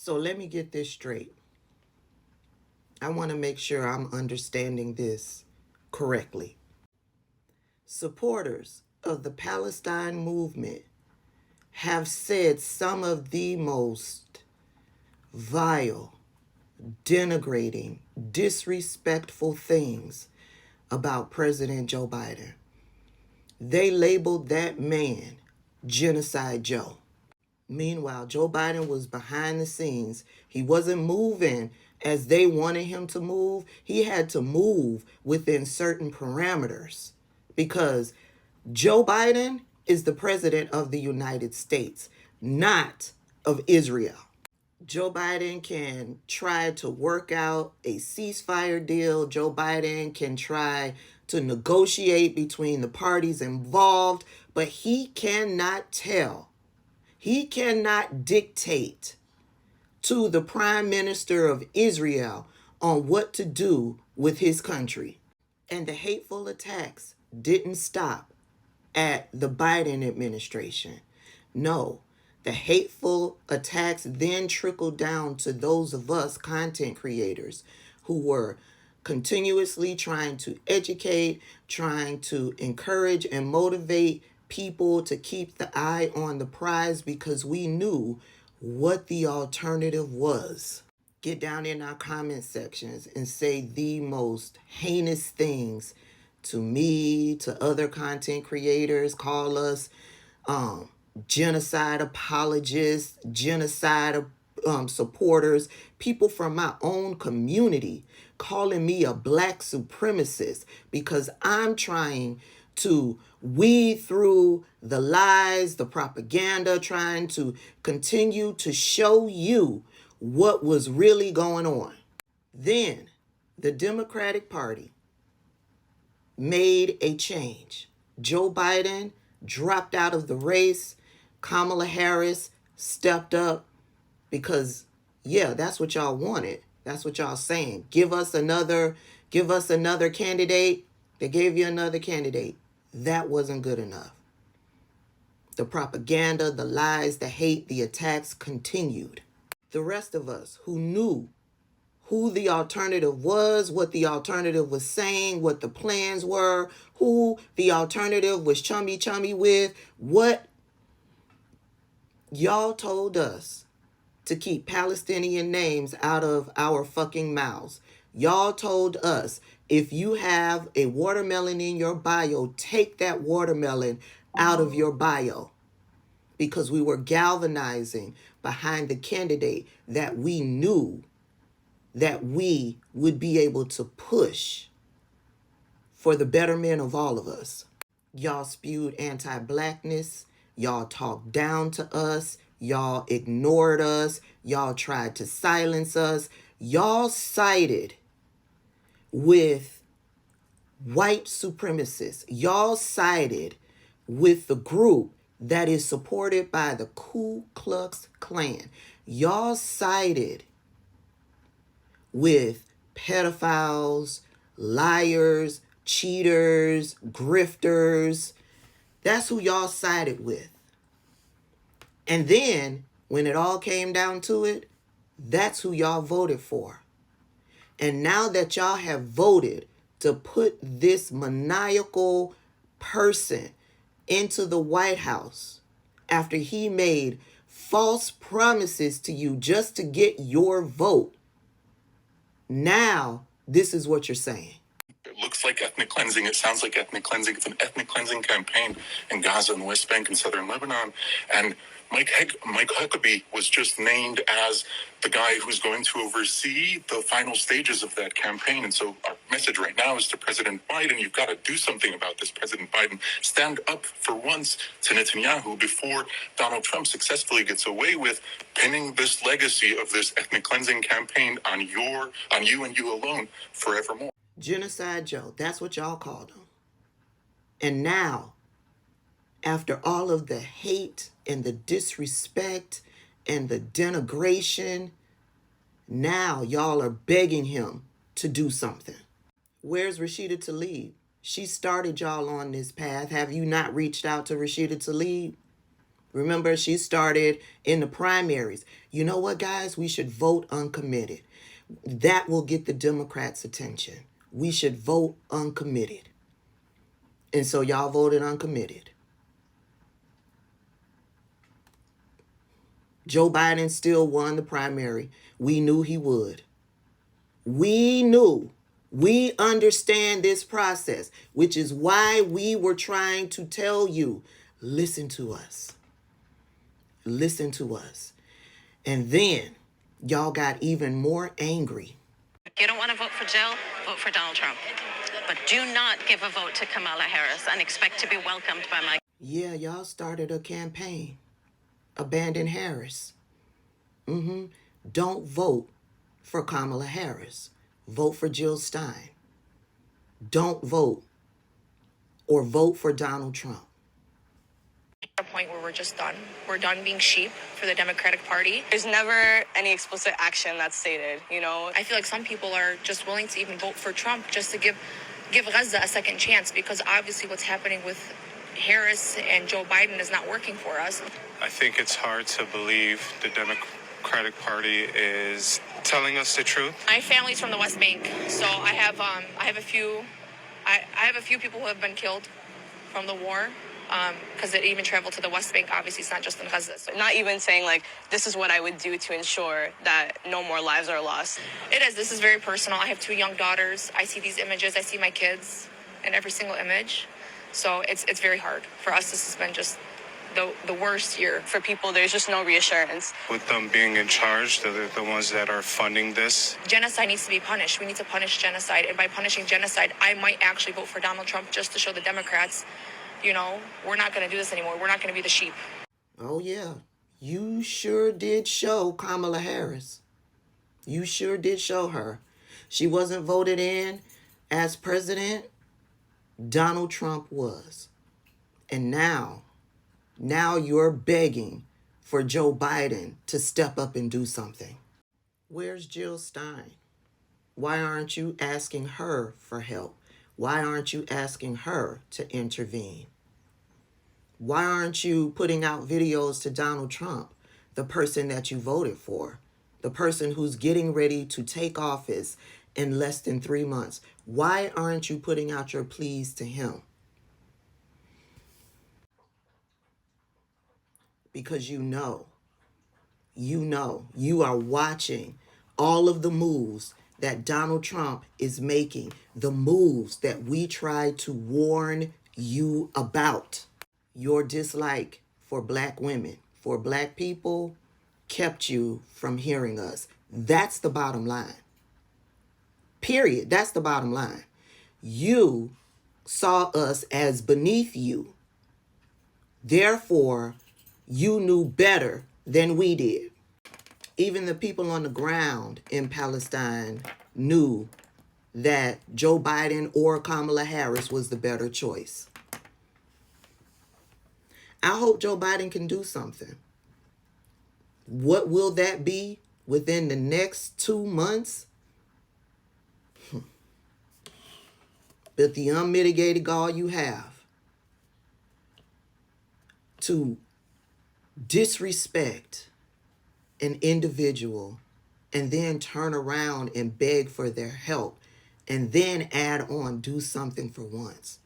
So let me get this straight. I want to make sure I'm understanding this correctly. Supporters of the Palestine movement have said some of the most vile, denigrating, disrespectful things about President Joe Biden. They labeled that man Genocide Joe. Meanwhile, Joe Biden was behind the scenes. He wasn't moving as they wanted him to move. He had to move within certain parameters because Joe Biden is the president of the United States, not of Israel. Joe Biden can try to work out a ceasefire deal. Joe Biden can try to negotiate between the parties involved, but he cannot he cannot dictate to the Prime Minister of Israel on what to do with his country. And the hateful attacks didn't stop at the Biden administration. No, the hateful attacks then trickled down to those of us content creators who were continuously trying to educate, trying to encourage and motivate people to keep the eye on the prize because we knew what the alternative was. Get down in our comment sections and say the most heinous things to me, to other content creators. Call us genocide apologists, genocide supporters, people from my own community calling me a black supremacist because I'm trying to weed through the lies, the propaganda, trying to continue to show you what was really going on. Then the Democratic Party made a change. Joe Biden dropped out of the race. Kamala Harris stepped up because, yeah, that's what y'all wanted. That's what y'all saying. Give us another candidate. They gave you another candidate. That wasn't good enough. The propaganda, the lies, the hate, the attacks continued. The rest of us who knew who the alternative was, what the alternative was saying, what the plans were, who the alternative was chummy with, what y'all told us to keep Palestinian names out of our fucking mouths. Y'all told us if you have a watermelon in your bio, take that watermelon out of your bio because we were galvanizing behind the candidate that we knew that we would be able to push for the betterment of all of us. Y'all spewed anti-blackness. Y'all talked down to us. Y'all ignored us. Y'all tried to silence us. Y'all sided with white supremacists. Y'all sided with the group that is supported by the Ku Klux Klan. Y'all sided with pedophiles, liars, cheaters, grifters. That's who y'all sided with. And then, when it all came down to it, that's who y'all voted for. And now that y'all have voted to put this maniacal person into the White House after he made false promises to you just to get your vote, now this is what you're saying. It looks like ethnic cleansing. It sounds like ethnic cleansing. It's an ethnic cleansing campaign in Gaza and the West Bank and southern Lebanon. And Mike Huckabee was just named as the guy who's going to oversee the final stages of that campaign. And so our message right now is to President Biden, you've got to do something about this, President Biden. Stand up for once to Netanyahu before Donald Trump successfully gets away with pinning this legacy of this ethnic cleansing campaign on you and you alone forevermore. Genocide Joe, that's what y'all called him. And now, after all of the hate and the disrespect and the denigration, now y'all are begging him to do something. Where's Rashida Tlaib? She started y'all on this path. Have you not reached out to Rashida Tlaib? Remember, she started in the primaries. You know what, guys? We should vote uncommitted. That will get the Democrats' attention. We should vote uncommitted. And so y'all voted uncommitted. Joe Biden still won the primary. We knew he would. We knew. We understand this process, which is why we were trying to tell you, listen to us. Listen to us. And then y'all got even more angry. You don't want to vote for Jill? Vote for Donald Trump. But do not give a vote to Kamala Harris and expect to be welcomed by my... Yeah, y'all started a campaign. Abandon Harris. Don't vote for Kamala Harris. Vote for Jill Stein. Don't vote or vote for Donald Trump. A point where we're just done. We're done being sheep for the Democratic Party. There's never any explicit action that's stated, you know? I feel like some people are just willing to even vote for Trump just to give Gaza a second chance, because obviously what's happening with Harris and Joe Biden is not working for us. I think it's hard to believe the Democratic Party is telling us the truth. My family's from the West Bank, so I have a few people who have been killed from the war. Because it even traveled to the West Bank. Obviously, it's not just in Gaza. So Not even saying, like, this is what I would do to ensure that no more lives are lost. it is. This is very personal. I have 2 young daughters. I see these images. I see my kids in every single image. So it's very hard. For us, this has been just the worst year. For people, there's just no reassurance. With them being in charge, they're the ones that are funding this. Genocide needs to be punished. We need to punish genocide. And by punishing genocide, I might actually vote for Donald Trump just to show the Democrats, you know, we're not going to do this anymore. We're not going to be the sheep. Oh, yeah. You sure did show Kamala Harris. You sure did show her. She wasn't voted in as president. Donald Trump was. And now you're begging for Joe Biden to step up and do something. Where's Jill Stein? Why aren't you asking her for help? Why aren't you asking her to intervene? Why aren't you putting out videos to Donald Trump, the person that you voted for, the person who's getting ready to take office in less than 3 months? Why aren't you putting out your pleas to him? Because you are watching all of the moves that Donald Trump is making, the moves that we tried to warn you about. Your dislike for black women, for black people, kept you from hearing us. That's the bottom line. Period. That's the bottom line. You saw us as beneath you. Therefore, you knew better than we did. Even the people on the ground in Palestine knew that Joe Biden or Kamala Harris was the better choice. I hope Joe Biden can do something. What will that be within the next 2 months? But the unmitigated gall you have to disrespect an individual and then turn around and beg for their help and then add on, do something for once.